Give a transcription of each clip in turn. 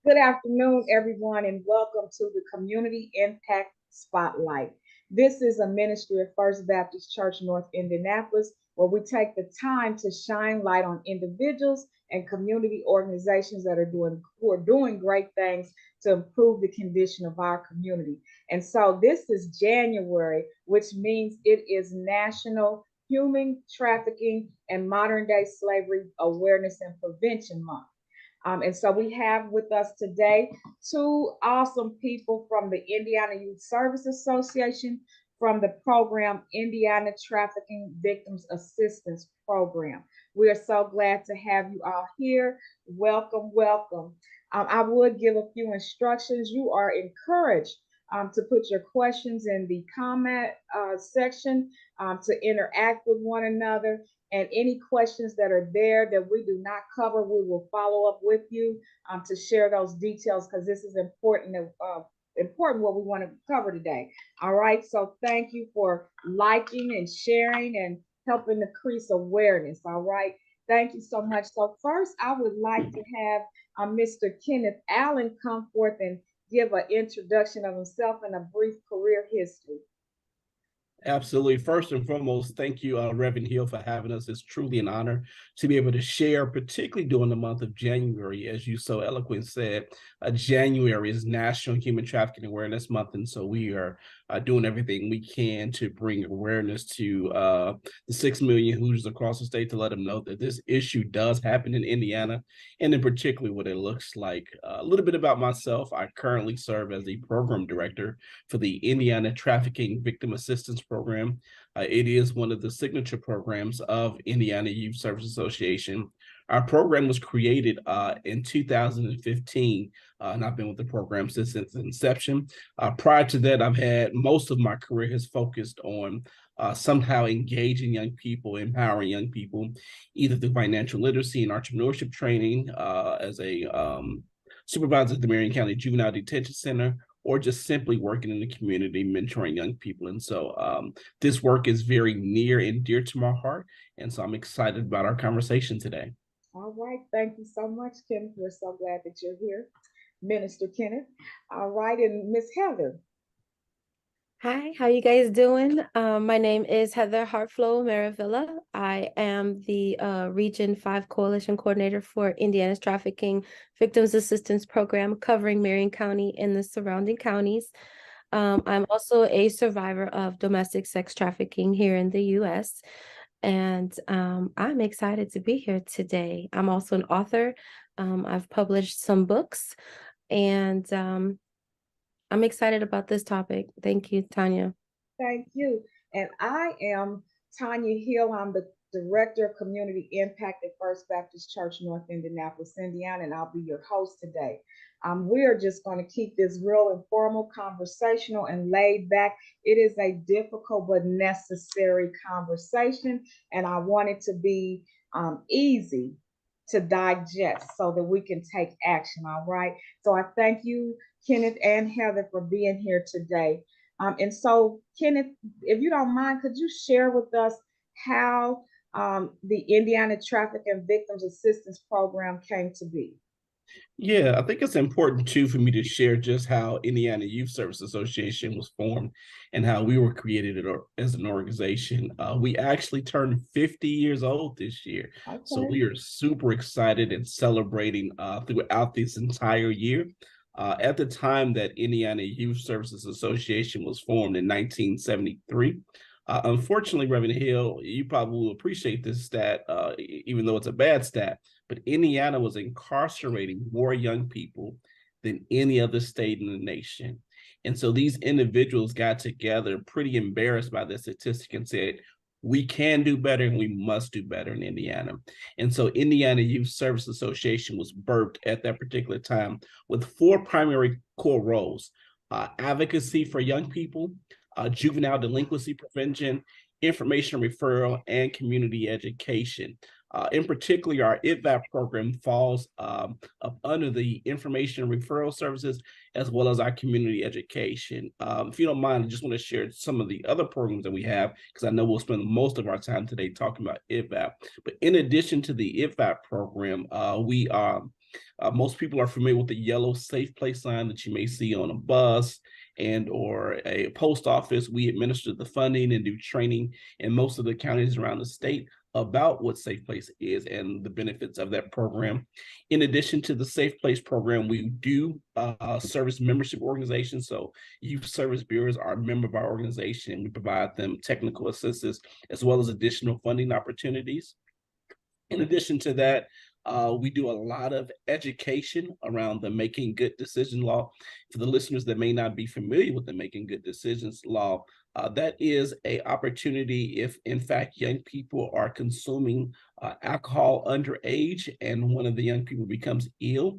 Good afternoon, everyone, and welcome to the Community Impact Spotlight. This is a ministry of First Baptist Church North Indianapolis where we take the time to shine light on individuals and community organizations who are doing great things to improve the condition of our community. And so this is January, which means it is National Human Trafficking and Modern Day Slavery Awareness and Prevention Month. And so we have with us today two awesome people from the Indiana Youth Service Association from the program Indiana Trafficking Victims Assistance Program. We are so glad to have you all here. Welcome, welcome. I would give a few instructions. You are encouraged to put your questions in the comment section to interact with one another. And any questions that are there that we do not cover, we will follow up with you to share those details because this is important what we want to cover today. All right. So thank you for liking and sharing and helping increase awareness. All right. Thank you so much. So first, I would like to have Mr. Kenneth Allen come forth and give an introduction of himself and a brief career history. Absolutely. First and foremost, thank you, Reverend Hill, for having us. It's truly an honor to be able to share, particularly during the month of January. As you so eloquently said, January is National Human Trafficking Awareness Month, and so we are doing everything we can to bring awareness to the 6 million Hoosiers across the state to let them know that this issue does happen in Indiana, and in particular what it looks like. A little bit about myself. I currently serve as the program director for the Indiana Trafficking Victim Assistance Program. It is one of the signature programs of Indiana Youth Service Association. Our program was created in 2015, and I've been with the program since its inception. Prior to that, I've had most of my career has focused on somehow engaging young people, empowering young people, either through financial literacy and entrepreneurship training as a supervisor at the Marion County Juvenile Detention Center, or just simply working in the community, mentoring young people. And so this work is very near and dear to my heart. And so I'm excited about our conversation today. All right. Thank you so much, Kenneth. We're so glad that you're here, Minister Kenneth. All right. And Miss Heather. Hi, how you guys doing? My name is Heather Hartflow Maravilla. I am the Region 5 Coalition Coordinator for Indiana's Trafficking Victims Assistance Program, covering Marion County and the surrounding counties. I'm also a survivor of domestic sex trafficking here in the U.S., and I'm excited to be here today. I'm also an author. I've published some books, and I'm excited about this topic. Thank you, Tanya. Thank you. And I am Tanya Hill. I'm the Director of Community Impact at First Baptist Church North Indianapolis, Indiana, and I'll be your host today. We are just going to keep this real informal, conversational, and laid back. It is a difficult but necessary conversation, and I want it to be easy to digest so that we can take action. All right. So I thank you, Kenneth and Heather, for being here today. And so, Kenneth, if you don't mind, could you share with us how the Indiana Traffic and Victims Assistance Program came to be? Yeah, I think it's important too for me to share just how Indiana Youth Service Association was formed and how we were created as an organization. We actually turned 50 years old this year. Okay. So we are super excited and celebrating throughout this entire year. At the time that Indiana Youth Services Association was formed in 1973, unfortunately, Reverend Hill, you probably will appreciate this stat, even though it's a bad stat, but Indiana was incarcerating more young people than any other state in the nation. And so these individuals got together pretty embarrassed by this statistic and said, we can do better and we must do better in Indiana. And so Indiana Youth Service Association was birthed at that particular time with four primary core roles: advocacy for young people, juvenile delinquency prevention, information referral, and community education. In particular, our ITVAP program falls up under the information referral services as well as our community education. If you don't mind, I just want to share some of the other programs that we have, because I know we'll spend most of our time today talking about ITVAP. But in addition to the ITVAP program, we Most people are familiar with the yellow Safe Place sign that you may see on a bus and or a post office. We administer the funding and do training in most of the counties around the state about what Safe Place is and the benefits of that program. In addition to the Safe Place program, we do service membership organizations. So youth service bureaus are a member of our organization. We provide them technical assistance as well as additional funding opportunities. In addition to that, we do a lot of education around the Making Good Decisions law. For the listeners that may not be familiar with the Making Good Decisions law, that is an opportunity if, in fact, young people are consuming alcohol underage and one of the young people becomes ill,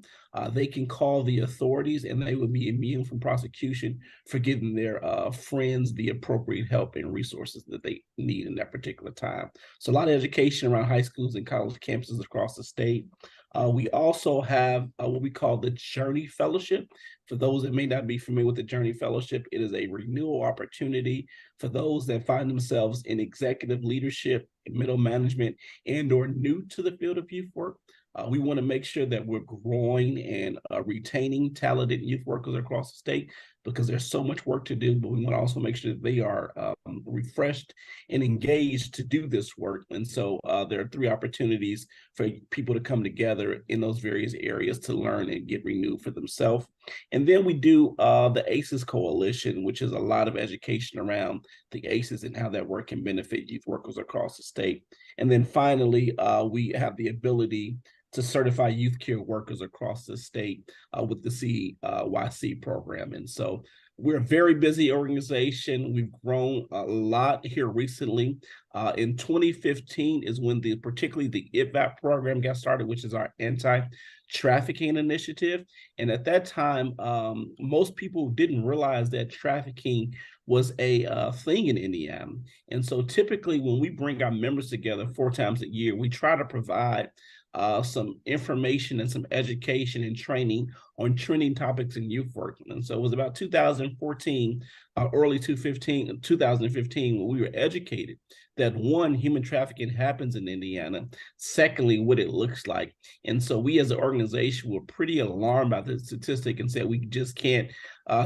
they can call the authorities and they will be immune from prosecution for giving their friends the appropriate help and resources that they need in that particular time. So a lot of education around high schools and college campuses across the state. We also have what we call the Journey Fellowship. For those that may not be familiar with the Journey Fellowship, it is a renewal opportunity for those that find themselves in executive leadership, middle management, and or new to the field of youth work. We want to make sure that we're growing and retaining talented youth workers across the state because there's so much work to do, but we want to also make sure that they are refreshed and engaged to do this work. And so there are 3 opportunities for people to come together in those various areas to learn and get renewed for themselves. And then we do the ACES Coalition, which is a lot of education around the ACES and how that work can benefit youth workers across the state. And then finally, we have the ability to certify youth care workers across the state with the CYC program. And so we're a very busy organization. We've grown a lot here recently. In 2015 is when particularly the ITVAP program got started, which is our anti-trafficking initiative. And at that time, most people didn't realize that trafficking was a thing in Indiana. And so typically when we bring our members together 4 times a year, we try to provide some information and some education and training on trending topics in youth work. And so it was about 2014, early 2015, when we were educated that 1, human trafficking happens in Indiana. Secondly, what it looks like. And so we as an organization were pretty alarmed by the statistic and said, we just can't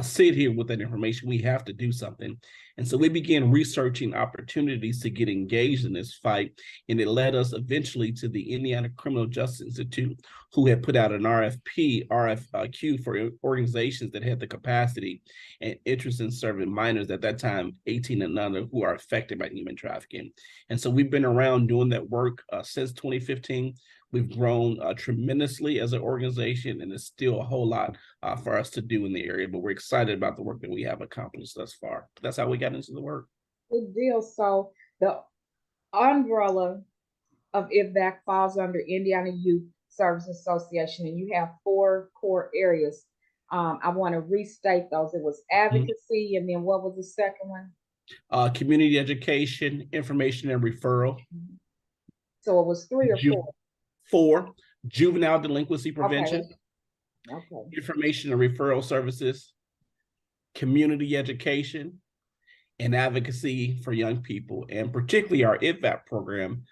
sit here with that information. We have to do something. And so we began researching opportunities to get engaged in this fight. And it led us eventually to the Indiana Criminal Justice Institute, who had put out an RFQ for organizations that had the capacity and interest in serving minors at that time, 18 and under, who are affected by human trafficking. And so we've been around doing that work since 2015. We've grown tremendously as an organization, and there's still a whole lot for us to do in the area, but we're excited about the work that we have accomplished thus far. That's how we got into the work. Good deal. So the umbrella of ITVAC falls under Indiana Youth Service Association, and you have 4 core areas. I want to restate those. It was advocacy, and then what was the second one? Community education, information, and referral. So it was 3 or 4? 4, juvenile delinquency prevention, okay. Information and referral services, community education, and advocacy for young people. And particularly our ITVAP program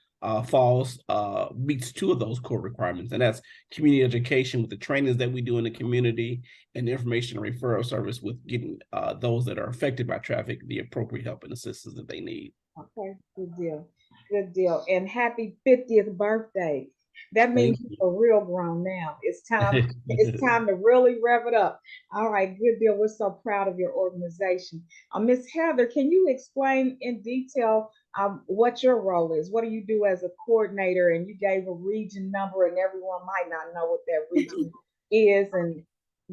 meets 2 of those core requirements, and that's community education with the trainings that we do in the community, and information and referral service with getting those that are affected by traffic the appropriate help and assistance that they need. Okay, good deal. Good deal. And happy 50th birthday. That means you're real grown now. It's time to really rev it up. All right, good deal. We're so proud of your organization. Miss Heather, can you explain in detail what your role is? What do you do as a coordinator? And you gave a region number, and everyone might not know what that region is, and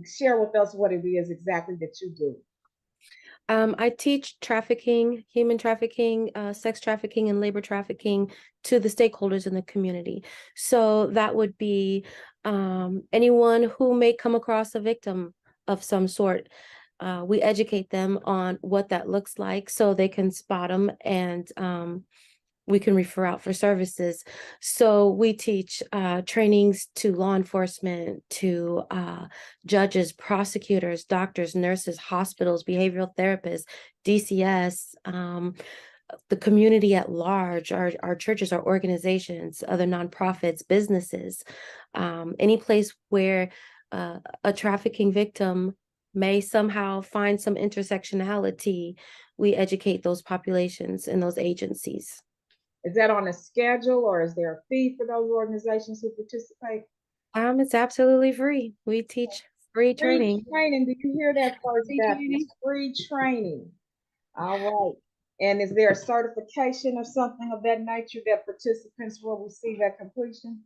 share with us what it is exactly that you do. I teach trafficking, human trafficking, sex trafficking, and labor trafficking to the stakeholders in the community. So that would be anyone who may come across a victim of some sort. We educate them on what that looks like so they can spot them, and we can refer out for services. So we teach trainings to law enforcement, to judges, prosecutors, doctors, nurses, hospitals, behavioral therapists, DCS, the community at large, our churches, our organizations, other nonprofits, businesses, any place where a trafficking victim may somehow find some intersectionality, we educate those populations and those agencies. Is that on a schedule, or is there a fee for those organizations who participate? It's absolutely free. We teach free training. Free training. Did you hear that, First Free training. Baptist? Free training. All right. And is there a certification or something of that nature that participants will receive at completion?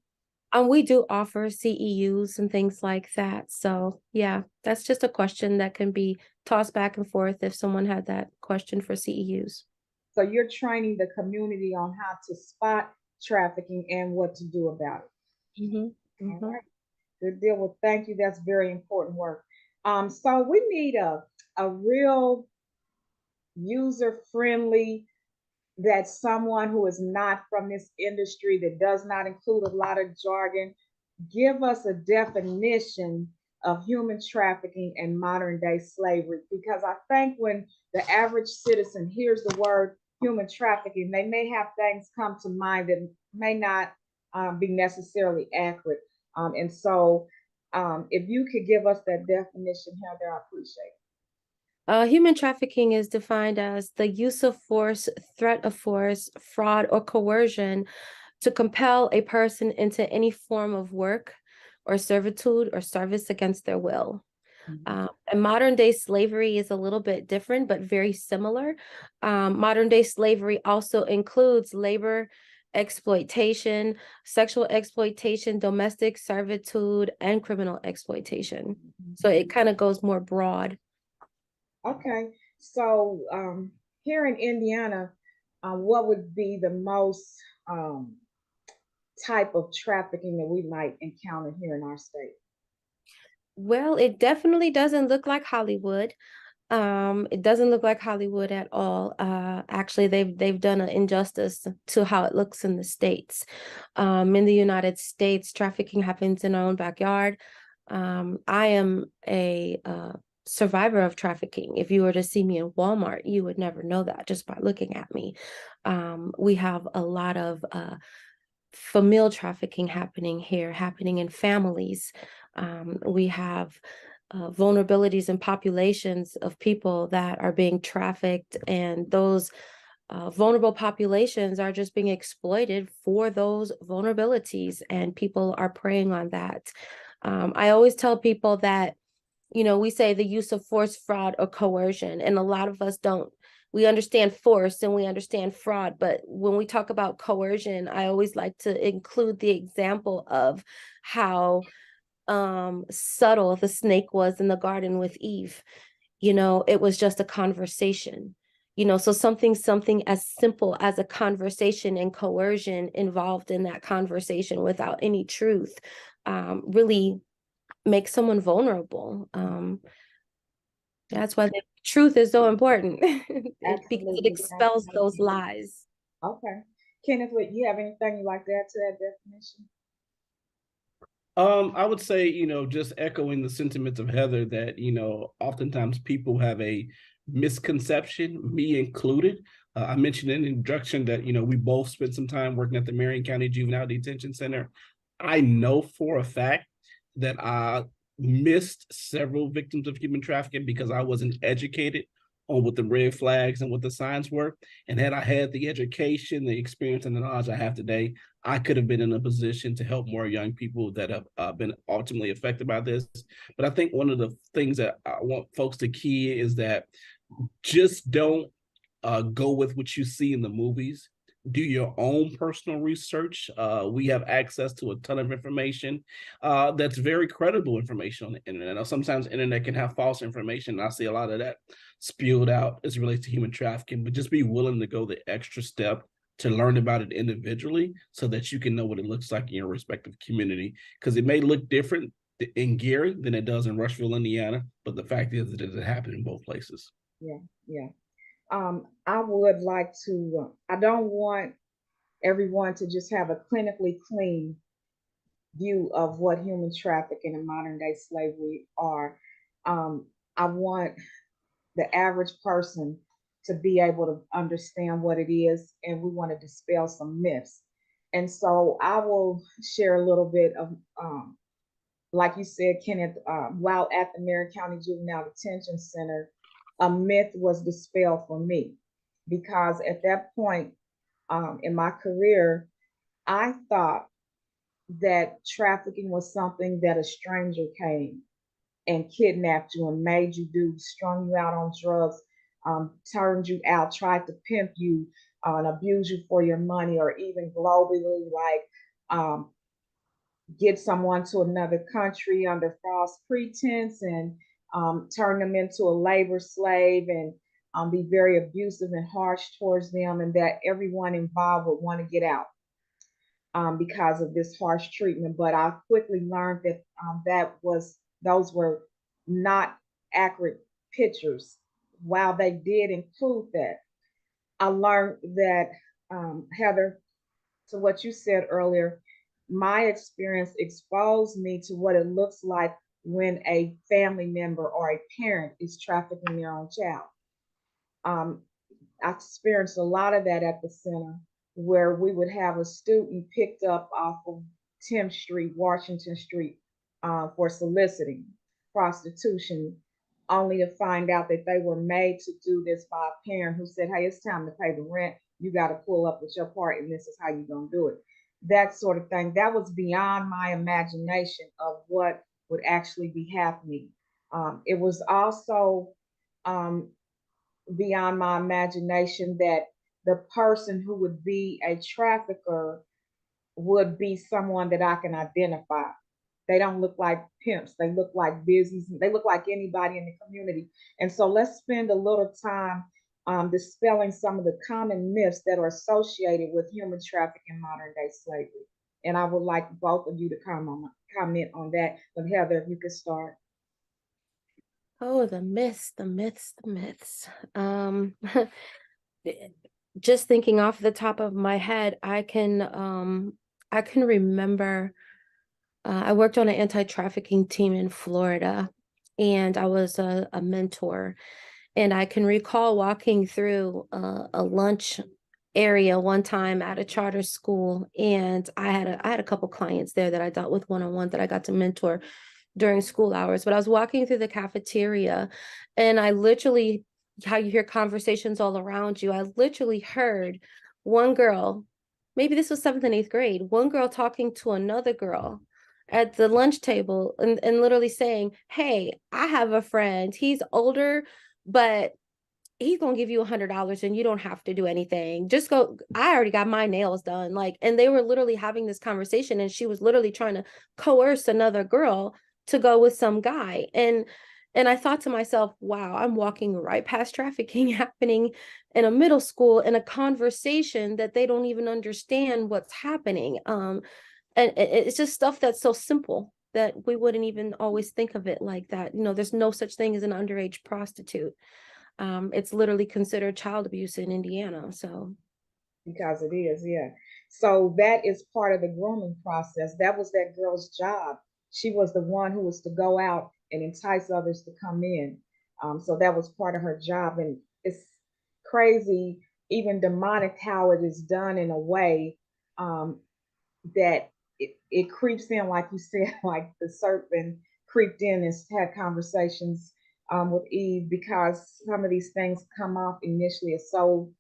We do offer CEUs and things like that. So yeah, that's just a question that can be tossed back and forth if someone had that question for CEUs. So you're training the community on how to spot trafficking and what to do about it. Mm-hmm. All right. Good deal. Well, thank you. That's very important work. So we need a real user-friendly, that someone who is not from this industry, that does not include a lot of jargon, give us a definition of human trafficking and modern day slavery. Because I think when the average citizen hears the word human trafficking, they may have things come to mind that may not be necessarily accurate. And so if you could give us that definition, Heather, I appreciate it. Human trafficking is defined as the use of force, threat of force, fraud, or coercion to compel a person into any form of work or servitude or service against their will. And modern day slavery is a little bit different, but very similar. Modern day slavery also includes labor exploitation, sexual exploitation, domestic servitude, and criminal exploitation. So it kind of goes more broad. Okay, so here in Indiana, what would be the most type of trafficking that we might encounter here in our state? Well, it definitely doesn't look like Hollywood. It doesn't look like Hollywood at all. Actually, they've done an injustice to how it looks in the States. In the United States, trafficking happens in our own backyard. I am a survivor of trafficking. If you were to see me in Walmart, you would never know that just by looking at me. We have a lot of familial trafficking happening here, happening in families. We have vulnerabilities in populations of people that are being trafficked, and those vulnerable populations are just being exploited for those vulnerabilities, and people are preying on that. I always tell people that, we say the use of force, fraud, or coercion, and a lot of us don't. We understand force and we understand fraud, but when we talk about coercion, I always like to include the example of how subtle the snake was in the garden with Eve. It was just a conversation. So something as simple as a conversation and coercion involved in that conversation without any truth really makes someone vulnerable. That's why the truth is so important. Because it expels those lies. Okay. Kenneth, you have anything you'd like to add to that definition? I would say, just echoing the sentiments of Heather, that, oftentimes people have a misconception, me included. I mentioned in the introduction that, we both spent some time working at the Marion County Juvenile Detention Center. I know for a fact that I missed several victims of human trafficking because I wasn't educated on what the red flags and what the signs were. And had I had the education, the experience, and the knowledge I have today, I could have been in a position to help more young people that have been ultimately affected by this. But I think one of the things that I want folks to key is that just don't go with what you see in the movies. Do your own personal research. We have access to a ton of information that's very credible information on the internet. Now, sometimes the internet can have false information. I see a lot of that spewed out as it relates to human trafficking, but just be willing to go the extra step to learn about it individually so that you can know what it looks like in your respective community. Because it may look different in Gary than it does in Rushville, Indiana, but the fact is that it happened in both places. Yeah, yeah. I would like to, I don't want everyone to just have a clinically clean view of what human trafficking and modern day slavery are. I want the average person to be able to understand what it is, and we want to dispel some myths. And so I will share a little bit of, like you said, Kenneth, while at the Marion County Juvenile Detention Center, a myth was dispelled for me because at that point in my career, I thought that trafficking was something that a stranger came and kidnapped you and made you do, strung you out on drugs, turned you out, tried to pimp you and abuse you for your money, or even globally, like get someone to another country under false pretense and turn them into a labor slave and be very abusive and harsh towards them, and that everyone involved would want to get out because of this harsh treatment. But I quickly learned that those were not accurate pictures. While they did include that, I learned that, Heather, to what you said earlier, my experience exposed me to what it looks like when a family member or a parent is trafficking their own child. I experienced a lot of that at the center, where we would have a student picked up off of 10th Street, Washington Street, for soliciting prostitution, only to find out that they were made to do this by a parent who said, hey, it's time to pay the rent. You got to pull up with your part, and this is how you're going to do it. That sort of thing. That was beyond my imagination of what would actually be happening. It was also beyond my imagination that the person who would be a trafficker would be someone that I can identify. They don't look like pimps. They look like business. They look like anybody in the community. And so let's spend a little time dispelling some of the common myths that are associated with human trafficking and modern day slavery. And I would like both of you to comment on that. But Heather, if you could start. Oh, the myths, the myths, the myths. Just thinking off the top of my head, I can remember I worked on an anti-trafficking team in Florida, and I was a mentor. And I can recall walking through a lunch area one time at a charter school, and I had a couple clients there that I dealt with one-on-one that I got to mentor during school hours. But I was walking through the cafeteria, and I literally, how you hear conversations all around you, I literally heard one girl, maybe this was 7th and 8th grade, one girl talking to another girl at the lunch table and literally saying, hey, I have a friend, he's older, but he's gonna give you $100 and you don't have to do anything. Just go. I already got my nails done. Like, and they were literally having this conversation, and she was literally trying to coerce another girl to go with some guy. And I thought to myself, wow, I'm walking right past trafficking happening in a middle school, in a conversation that they don't even understand what's happening. And it's just stuff that's so simple that we wouldn't even always think of it like that. You know, there's no such thing as an underage prostitute. It's literally considered child abuse in Indiana. So, because it is, yeah. So that is part of the grooming process. That was that girl's job. She was the one who was to go out and entice others to come in. So that was part of her job. And it's crazy, even demonic, how it is done in a way that it creeps in, like you said, like the serpent creeped in and had conversations with Eve, because some of these things come off initially as so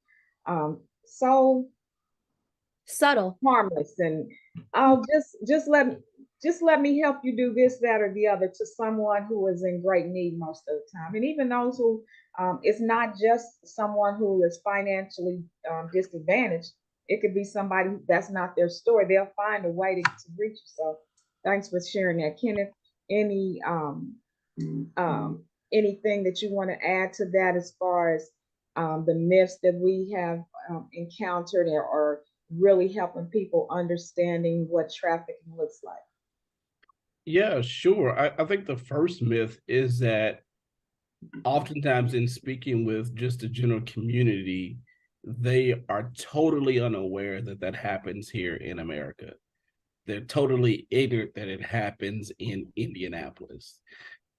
subtle, harmless, and oh, just let me help you do this, that, or the other, to someone who is in great need most of the time. And even those who, it's not just someone who is financially disadvantaged. It could be somebody that's not their story. They'll find a way to reach you. So thanks for sharing that. Kenneth, any anything that you want to add to that as far as the myths that we have encountered, or really helping people understanding what trafficking looks like? Yeah, sure. I think the first myth is that oftentimes in speaking with just the general community, they are totally unaware that that happens here in America. They're totally ignorant that it happens in Indianapolis,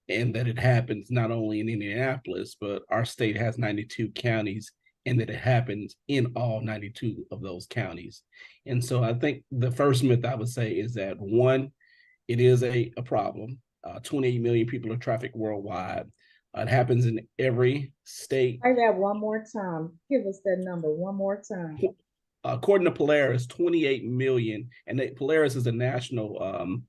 and that it happens not only in Indianapolis, but our state has 92 counties and that it happens in all 92 of those counties. And so I think the first myth I would say is that one, it is a problem. 28 million people are trafficked worldwide. It happens in every state. Say that one more time. Give us that number one more time. According to Polaris, 28 million, and Polaris is a national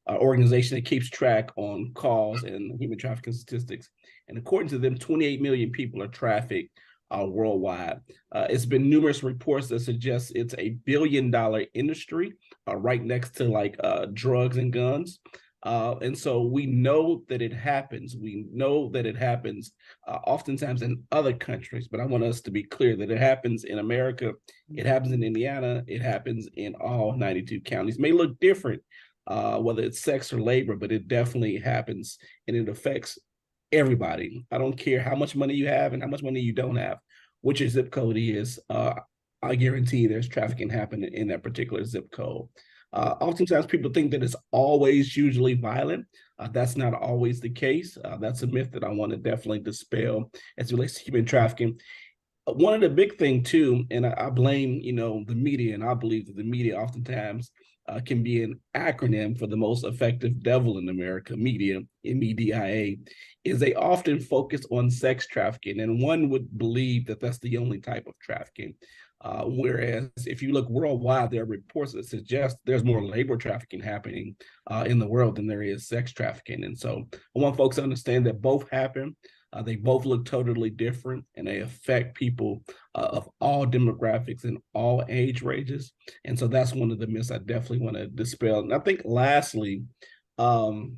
organization that keeps track on calls and human trafficking statistics. And according to them, 28 million people are trafficked worldwide. It's been numerous reports that suggest it's a $1 billion industry, right next to like drugs and guns. And so we know that it happens. We know that it happens oftentimes in other countries, but I want us to be clear that it happens in America, it happens in Indiana, it happens in all 92 counties. It may look different, whether it's sex or labor, but it definitely happens and it affects everybody. I don't care how much money you have and how much money you don't have, what your zip code is. I guarantee there's trafficking happening in that particular zip code. Oftentimes people think that it's always usually violent. That's not always the case. That's a myth that I want to definitely dispel as it relates to human trafficking. One of the big thing too, and I blame, the media, and I believe that the media oftentimes can be an acronym for the most effective devil in America, media, MEDIA, is they often focus on sex trafficking, and one would believe that that's the only type of trafficking. Whereas if you look worldwide, there are reports that suggest there's more labor trafficking happening in the world than there is sex trafficking. And so I want folks to understand that both happen. They both look totally different, and they affect people of all demographics and all age ranges. And so that's one of the myths I definitely want to dispel. And I think lastly, folks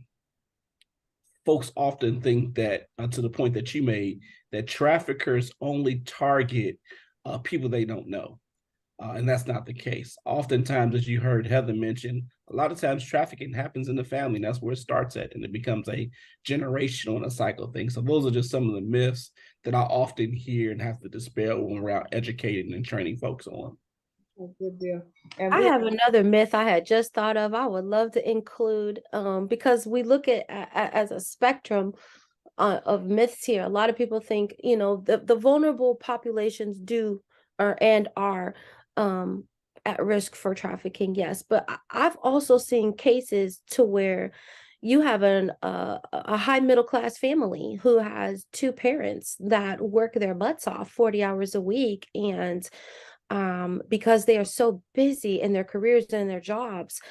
often think that, to the point that you made, that traffickers only target people they don't know. And that's not the case. Oftentimes, as you heard Heather mention, a lot of times trafficking happens in the family, and that's where it starts at, and it becomes a generational and a cycle thing. So those are just some of the myths that I often hear and have to dispel when we're out educating and training folks on. Good deal. And I have another myth I had just thought of. I would love to include, because we look at as a spectrum of myths here. A lot of people think, the vulnerable populations do and are at risk for trafficking, yes. But I've also seen cases to where you have a high middle class family who has two parents that work their butts off 40 hours a week, and because they are so busy in their careers and their jobs,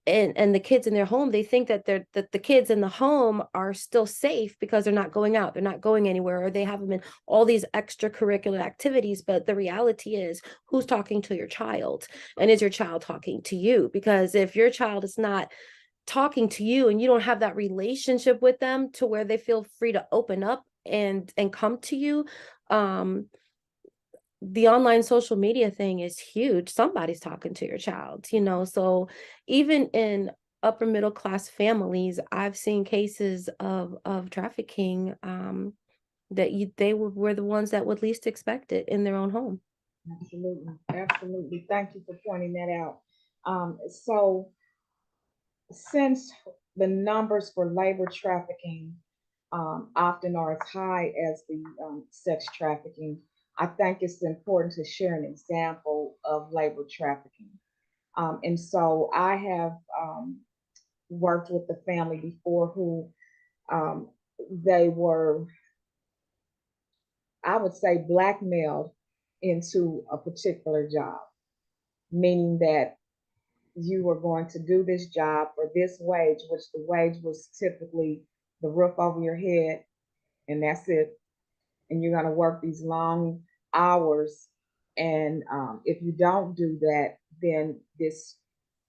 and the kids in their home, they think that the kids in the home are still safe because they're not going out, they're not going anywhere, or they have them in all these extracurricular activities. But the reality is, who's talking to your child, and is your child talking to you? Because if your child is not talking to you and you don't have that relationship with them to where they feel free to open up and come to you, the online social media thing is huge. Somebody's talking to your child, so even in upper middle class families, I've seen cases of trafficking that they were the ones that would least expect it in their own home. Absolutely. Thank you for pointing that out. So since the numbers for labor trafficking often are as high as the sex trafficking, I think it's important to share an example of labor trafficking. And so I have worked with the family before who they were, I would say, blackmailed into a particular job, meaning that you were going to do this job for this wage, which the wage was typically the roof over your head, and that's it. And you're going to work these long hours. And if you don't do that, then this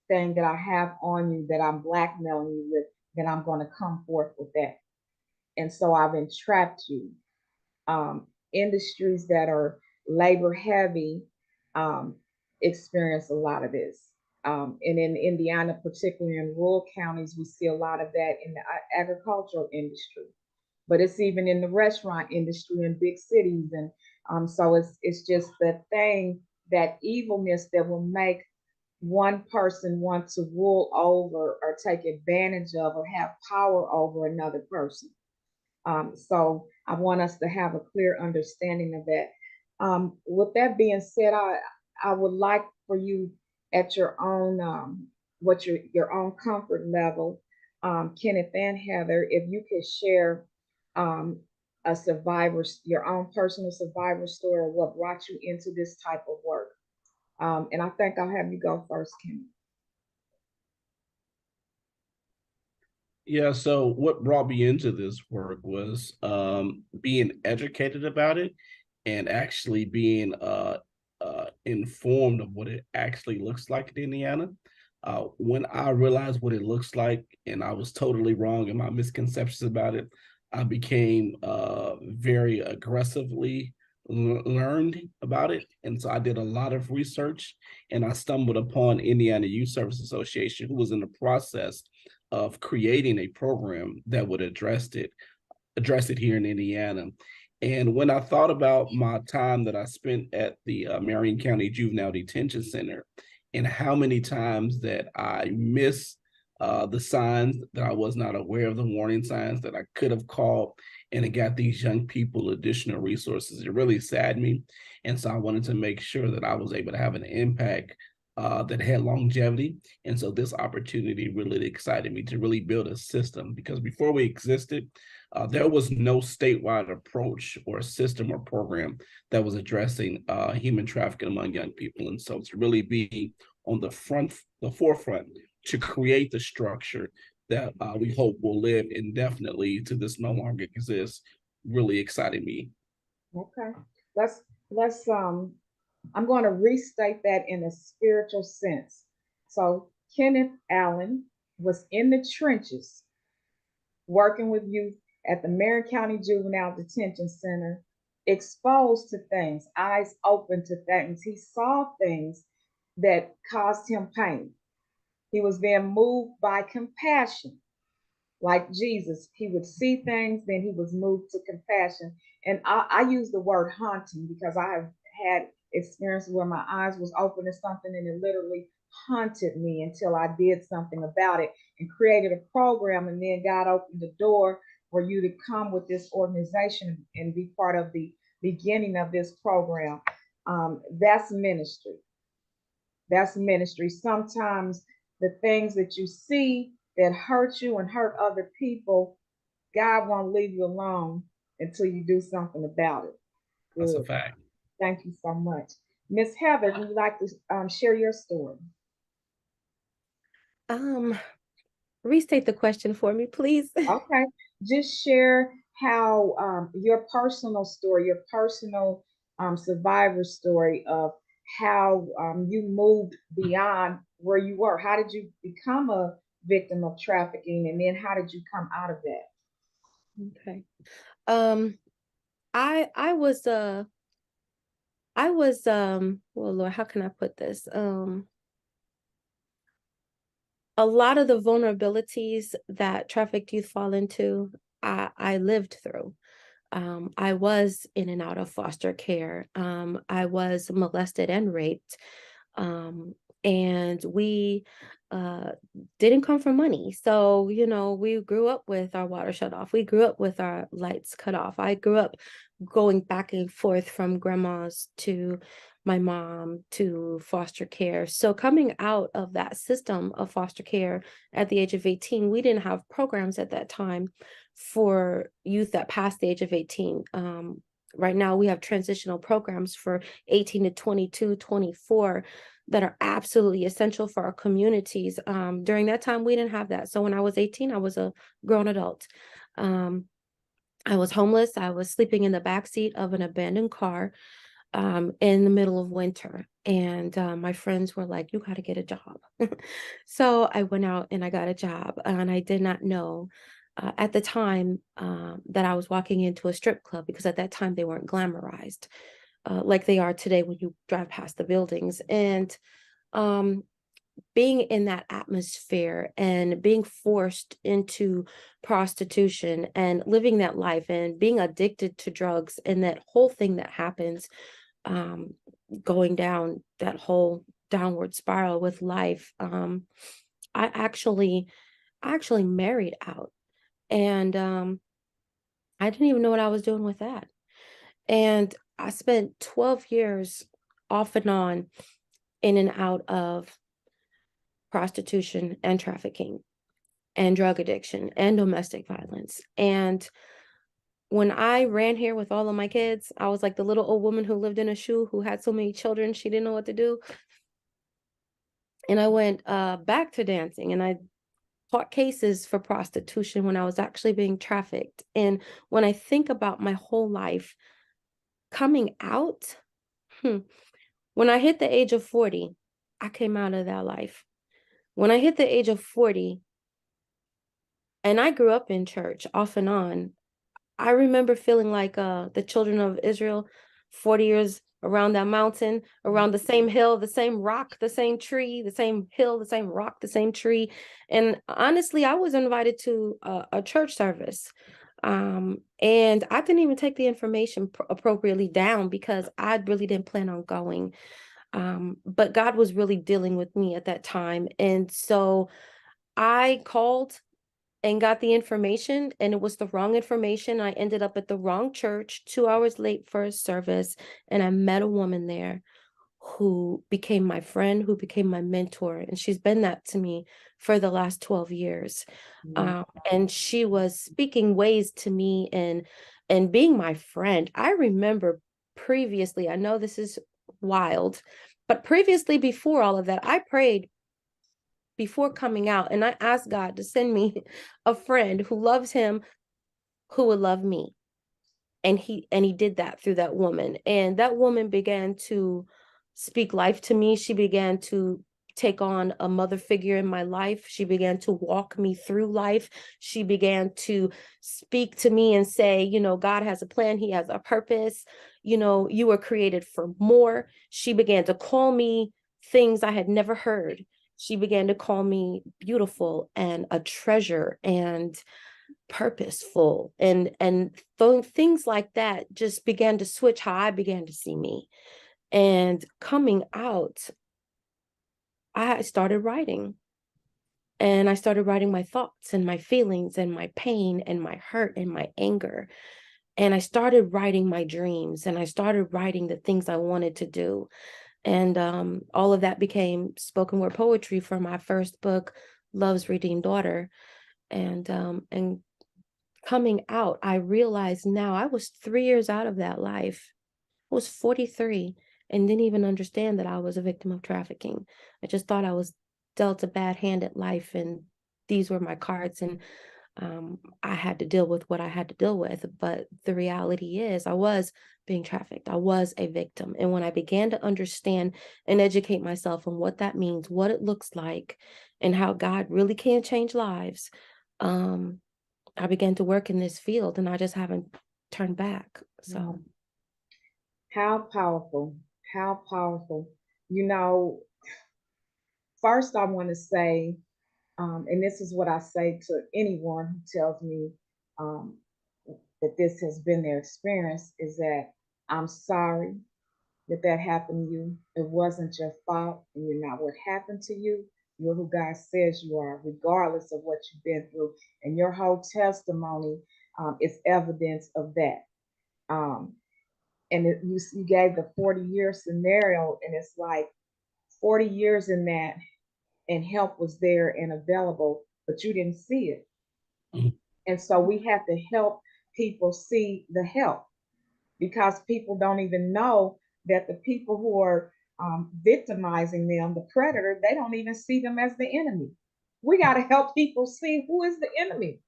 thing that I have on you that I'm blackmailing you with, then I'm going to come forth with that. And so I've entrapped you. Industries that are labor heavy experience a lot of this. And in Indiana, particularly in rural counties, we see a lot of that in the agricultural industry. But it's even in the restaurant industry in big cities. And so it's just the thing, that evilness that will make one person want to rule over or take advantage of or have power over another person. So I want us to have a clear understanding of that. With that being said, I would like for you at your own your own comfort level, Kenneth and Heather, if you could share um, your own personal survivor story of what brought you into this type of work. And I think I'll have you go first, Kenneth. Yeah, so what brought me into this work was being educated about it and actually being informed of what it actually looks like in Indiana. When I realized what it looks like and I was totally wrong in my misconceptions about it, I became very aggressively learned about it. And so I did a lot of research and I stumbled upon Indiana Youth Service Association, who was in the process of creating a program that would address it here in Indiana. And when I thought about my time that I spent at the Marion County Juvenile Detention Center and how many times that I missed the signs, that I was not aware of the warning signs, that I could have called and it got these young people additional resources, it really saddened me. And so I wanted to make sure that I was able to have an impact that had longevity. And so this opportunity really excited me to really build a system, because before we existed, there was no statewide approach or system or program that was addressing human trafficking among young people. And so to really be on the forefront to create the structure that we hope will live indefinitely to this no longer exists really excited me. Okay, let's I'm going to restate that in a spiritual sense. So Kenneth Allen was in the trenches working with youth at the Marion County Juvenile Detention Center, exposed to things, eyes open to things. He saw things that caused him pain. He was then moved by compassion, like Jesus. He would see things, then he was moved to compassion. And I use the word haunting because I have had experiences where my eyes was open to something and it literally haunted me until I did something about it and created a program. And then God opened the door for you to come with this organization and be part of the beginning of this program. That's ministry. That's ministry. Sometimes the things that you see that hurt you and hurt other people, God won't leave you alone until you do something about it. That's a Good. fact. Thank you so much. Miss Heather, would you like to share your story? Um, Restate the question for me, please. Okay. Just share how your personal story, your personal survivor story of how you moved beyond where you were. How did you become a victim of trafficking, and then how did you come out of that? Okay. Um, I was well, Lord, how can I put this? A lot of the vulnerabilities that trafficked youth fall into, I lived through. I was in and out of foster care. I was molested and raped. And we didn't come from money. So, we grew up with our water shut off. We grew up with our lights cut off. I grew up going back and forth from grandma's to my mom to foster care. So coming out of that system of foster care at the age of 18, we didn't have programs at that time for youth that passed the age of 18. Right now we have transitional programs for 18 to 22, 24 that are absolutely essential for our communities. During that time, we didn't have that. So when I was 18, I was a grown adult. I was homeless. I was sleeping in the backseat of an abandoned car in the middle of winter. And my friends were like, you got to get a job. So I went out and I got a job, and I did not know at the time that I was walking into a strip club, because at that time they weren't glamorized like they are today when you drive past the buildings. And being in that atmosphere and being forced into prostitution and living that life and being addicted to drugs and that whole thing that happens, going down that whole downward spiral with life, I actually married out. And I didn't even know what I was doing with that. And I spent 12 years off and on, in and out of prostitution and trafficking and drug addiction and domestic violence. And when I ran here with all of my kids, I was like the little old woman who lived in a shoe, who had so many children, she didn't know what to do. And I went back to dancing, and I fought cases for prostitution when I was actually being trafficked. And when I think about my whole life coming out, when I hit the age of 40, I came out of that life. When I hit the age of 40, and I grew up in church off and on, I remember feeling like the children of Israel, 40 years around that mountain, around the same hill, the same rock, the same tree, the same hill, the same rock, the same tree. And honestly, I was invited to a church service. And I didn't even take the information appropriately down, because I really didn't plan on going. But God was really dealing with me at that time. And so I called and got the information, and it was the wrong information. I ended up at the wrong church 2 hours late for a service, and I met a woman there who became my friend, who became my mentor, and she's been that to me for the last 12 years. And she was speaking ways to me and being my friend. I remember previously, I know this is wild, but previously, before all of that, I prayed before coming out, and I asked God to send me a friend who loves him, who would love me. And he did that through that woman. And that woman began to speak life to me. She began to take on a mother figure in my life. She began to walk me through life. She began to speak to me and say, you know, God has a plan. He has a purpose. You know, you were created for more. She began to call me things I had never heard. She began to call me beautiful and a treasure and purposeful, and things like that just began to switch how I began to see me. And coming out, I started writing, and I started writing my thoughts and my feelings and my pain and my hurt and my anger. And I started writing my dreams, and I started writing the things I wanted to do. And all of that became spoken word poetry for my first book, Love's Redeemed Daughter. And coming out, I realized now I was 3 years out of that life. I was 43 and didn't even understand that I was a victim of trafficking. I just thought I was dealt a bad hand at life, and these were my cards, and I had to deal with what I had to deal with. But the reality is, I was being trafficked. I was a victim. And when I began to understand and educate myself on what that means, what it looks like, and how God really can change lives, I began to work in this field, and I just haven't turned back. So how powerful, how powerful. You know, first I want to say, and this is what I say to anyone who tells me that this has been their experience, is that I'm sorry that that happened to you. It wasn't your fault, and you're not what happened to you. You're who God says you are, regardless of what you've been through. And your whole testimony is evidence of that. And you gave the 40-year scenario, and it's like 40 years in that, and help was there and available, but you didn't see it. Mm-hmm. And so we have to help people see the help, because people don't even know that the people who are victimizing them, the predator, they don't even see them as the enemy. We got to help people see who is the enemy.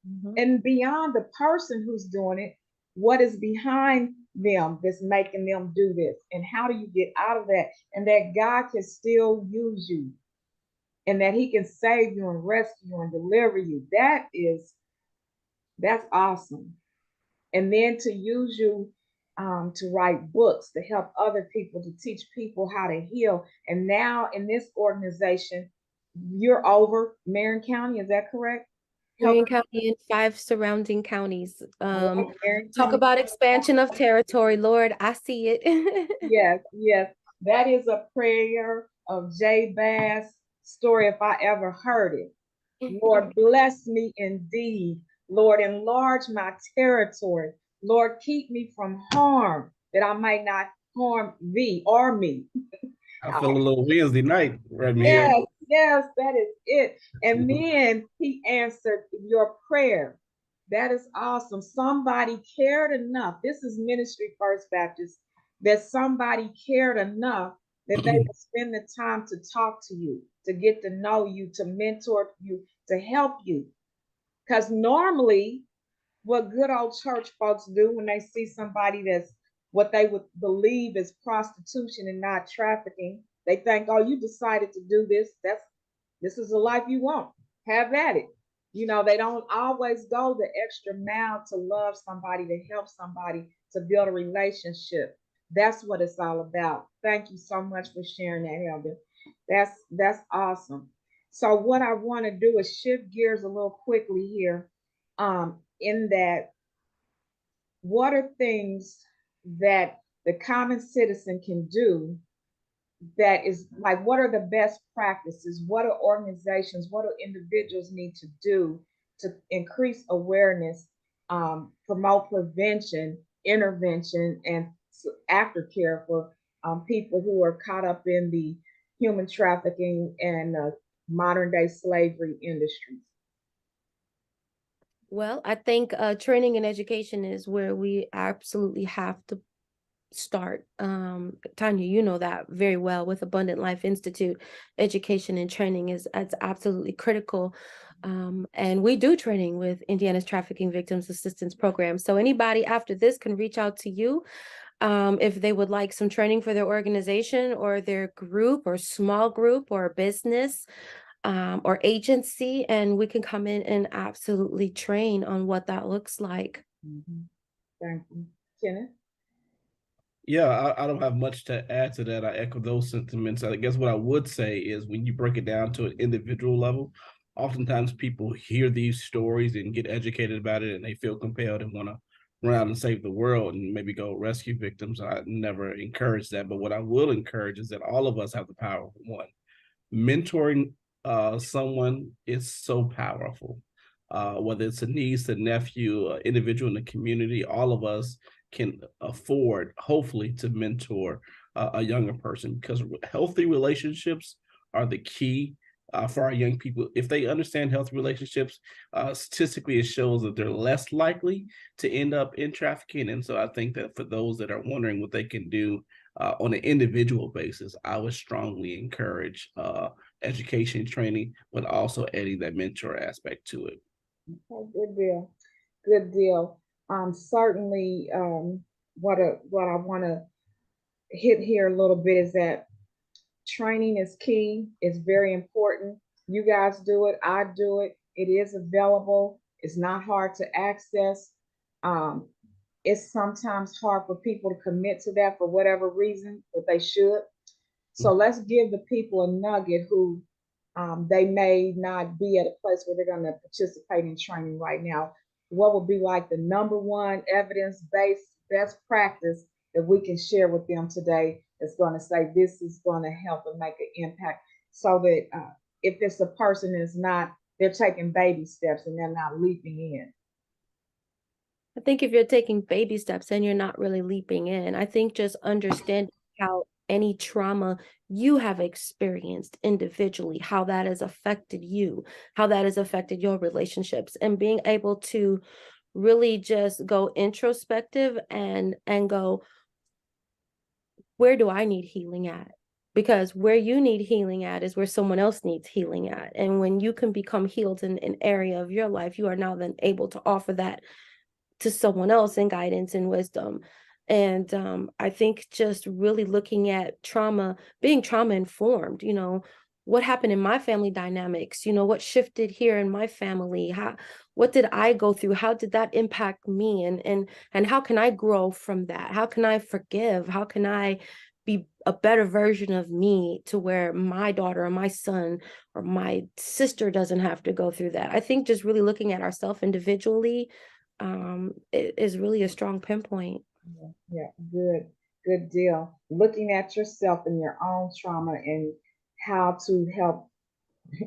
Mm-hmm. And beyond the person who's doing it, what is behind them that's making them do this, and how do you get out of that, and that God can still use you, and that he can save you and rescue you and deliver you. That's awesome. And then to use you to write books, to help other people, to teach people how to heal. And now in this organization, you're over Marion County, is that correct? Marion County and 5 surrounding counties. Talk about expansion of territory. Lord, I see it. Yes. That is a prayer of Jabez story if I ever heard it. Lord, bless me indeed. Lord, enlarge my territory. Lord, keep me from harm. that I might not harm thee or me. I feel a little Wednesday night, Reverend Hill. Yes, yes, that is it. And then he answered your prayer. That is awesome. Somebody cared enough. This is Ministry First Baptist, that somebody cared enough that they would spend the time to talk to you, to get to know you, to mentor you, to help you. Because normally, what good old church folks do when they see somebody that's what they would believe is prostitution and not trafficking, they think, oh, you decided to do this. This is the life you want. Have at it. You know, they don't always go the extra mile to love somebody, to help somebody, to build a relationship. That's what it's all about. Thank you so much for sharing that, Elder. That's awesome. So what I want to do is shift gears a little quickly here. In that, what are things that the common citizen can do that is like, what are the best practices? What are organizations, what do individuals need to do to increase awareness, promote prevention, intervention, and aftercare for people who are caught up in the human trafficking and modern day slavery industries? Well, I think training and education is where we absolutely have to start. Tanya, you know that very well with Abundant Life Institute. Education and training is absolutely critical. And we do training with Indiana's Trafficking Victims Assistance Program. So anybody after this can reach out to you if they would like some training for their organization or their group or small group or business or agency, and we can come in and absolutely train on what that looks like. Mm-hmm. Thank you. Kenneth? Yeah, I don't have much to add to that. I echo those sentiments. I guess what I would say is when you break it down to an individual level, oftentimes people hear these stories and get educated about it and they feel compelled and want to run out and save the world and maybe go rescue victims. I never encourage that. But what I will encourage is that all of us have the power of one. Mentoring someone is so powerful. Whether it's a niece, a nephew, an individual in the community, all of us can afford, hopefully, to mentor a younger person, because healthy relationships are the key for our young people. If they understand healthy relationships, statistically, it shows that they're less likely to end up in trafficking. And so I think that for those that are wondering what they can do on an individual basis, I would strongly encourage education training, but also adding that mentor aspect to it. Okay, good deal. Good deal. Certainly, what I want to hit here a little bit is that training is key. It's very important. You guys do it. I do it. It is available. It's not hard to access. Um, it's sometimes hard for people to commit to that for whatever reason, but they should. So let's give the people a nugget who they may not be at a place where they're going to participate in training right now. What would be like the number one evidence-based best practice that we can share with them today that's going to say this is going to help and make an impact, so that if this a person is not, they're taking baby steps and they're not leaping in. I think if you're taking baby steps and you're not really leaping in, I think just understanding how any trauma you have experienced individually, how that has affected you, how that has affected your relationships, and being able to really just go introspective and go, where do I need healing at? Because where you need healing at is where someone else needs healing at. And when you can become healed in an area of your life, you are now then able to offer that to someone else in guidance and wisdom. And I think just really looking at trauma, being trauma informed, you know, what happened in my family dynamics, you know, what shifted here in my family, what did I go through? How did that impact me? And how can I grow from that? How can I forgive? How can I be a better version of me to where my daughter or my son or my sister doesn't have to go through that? I think just really looking at ourselves individually is really a strong pinpoint. Yeah, good deal. Looking at yourself and your own trauma and how to help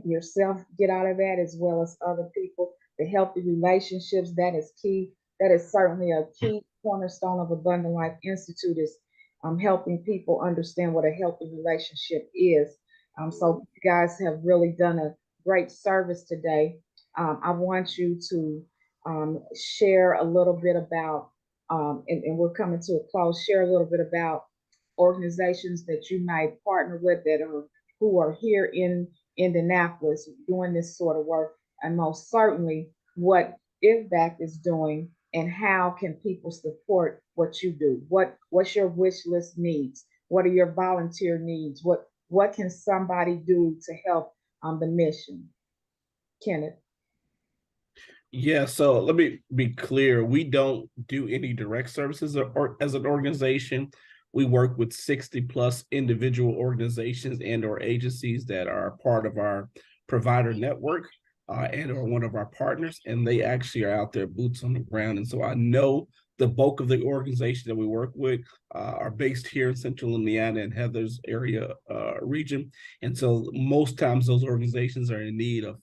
yourself get out of that, as well as other people. The healthy relationships, that is key. that is certainly a key cornerstone of Abundant Life Institute is helping people understand what a healthy relationship is. So you guys have really done a great service today. I want you to share a little bit about, and we're coming to a close, share a little bit about organizations that you might partner with that are who are here in Indianapolis doing this sort of work, and most certainly what IFVAC is doing and how can people support what you do? What's your wish list needs? What are your volunteer needs? What can somebody do to help the mission? Kenneth. Yeah, so let me be clear. We don't do any direct services or as an organization. We work with 60 plus individual organizations and or agencies that are part of our provider network and or one of our partners, and they actually are out there boots on the ground. And so I know the bulk of the organization that we work with are based here in Central Indiana and Heather's area region. And so most times those organizations are in need of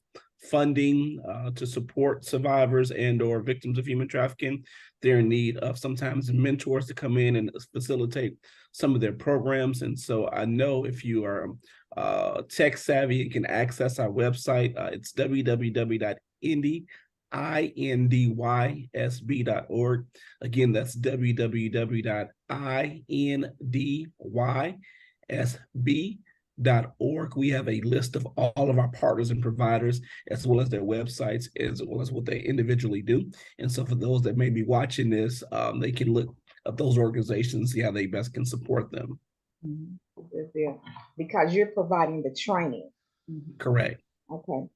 funding to support survivors and or victims of human trafficking. They're in need of sometimes mentors to come in and facilitate some of their programs. And so I know if you are tech savvy, you can access our website. It's www.indysb.org. Again, that's www.indysb.org. We have a list of all of our partners and providers, as well as their websites, as well as what they individually do. And so for those that may be watching this, they can look up those organizations, see how they best can support them. Because you're providing the training. Correct. Okay.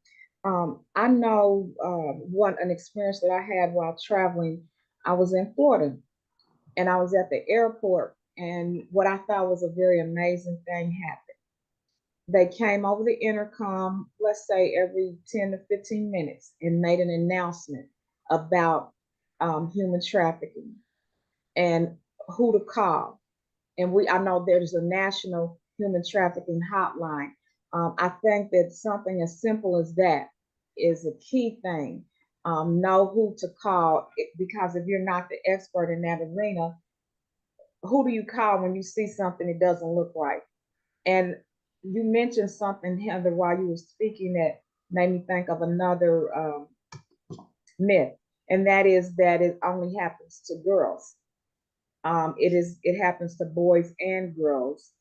I know an experience that I had while traveling. I was in Florida and I was at the airport, and what I thought was a very amazing thing happened. They came over the intercom, let's say every 10 to 15 minutes, and made an announcement about human trafficking and who to call. And I know there's a national human trafficking hotline. I think that something as simple as that is a key thing. Know who to call, because if you're not the expert in that arena, who do you call when you see something that doesn't look right? And you mentioned something, Heather, while you were speaking that made me think of another myth, and that is that it only happens to girls. It happens to boys and girls.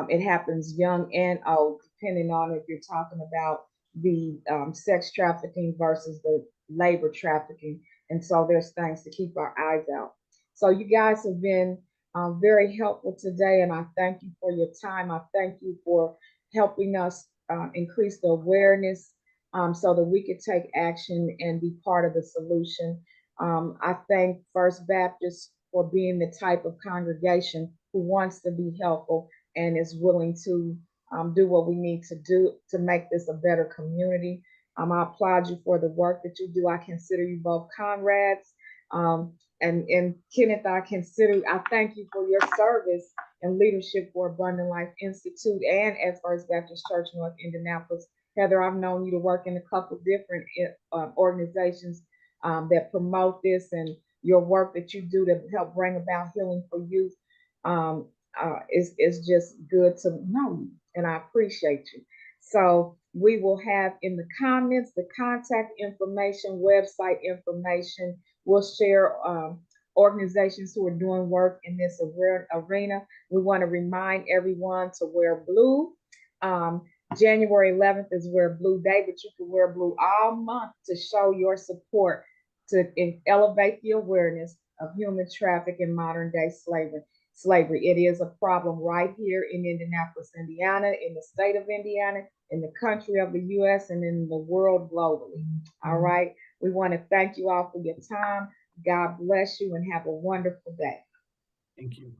It happens young and old, depending on if you're talking about the sex trafficking versus the labor trafficking. And so there's things to keep our eyes out. So you guys have been very helpful today, and I thank you for your time. I thank you for helping us increase the awareness so that we could take action and be part of the solution. I thank First Baptist for being the type of congregation who wants to be helpful and is willing to do what we need to do to make this a better community. I applaud you for the work that you do. I consider you both comrades. And Kenneth, I thank you for your service and leadership for Abundant Life Institute and at First Baptist Church North Indianapolis. Heather, I've known you to work in a couple different organizations that promote this, and your work that you do to help bring about healing for youth is just good to know you, and I appreciate you. So we will have in the comments the contact information, website information. We'll share organizations who are doing work in this arena. We want to remind everyone to wear blue. January 11th is Wear Blue Day, but you can wear blue all month to show your support to elevate the awareness of human trafficking and modern day slavery. It is a problem right here in Indianapolis, Indiana, in the state of Indiana, in the country of the U.S., and in the world globally. All right. We want to thank you all for your time. God bless you and have a wonderful day. Thank you.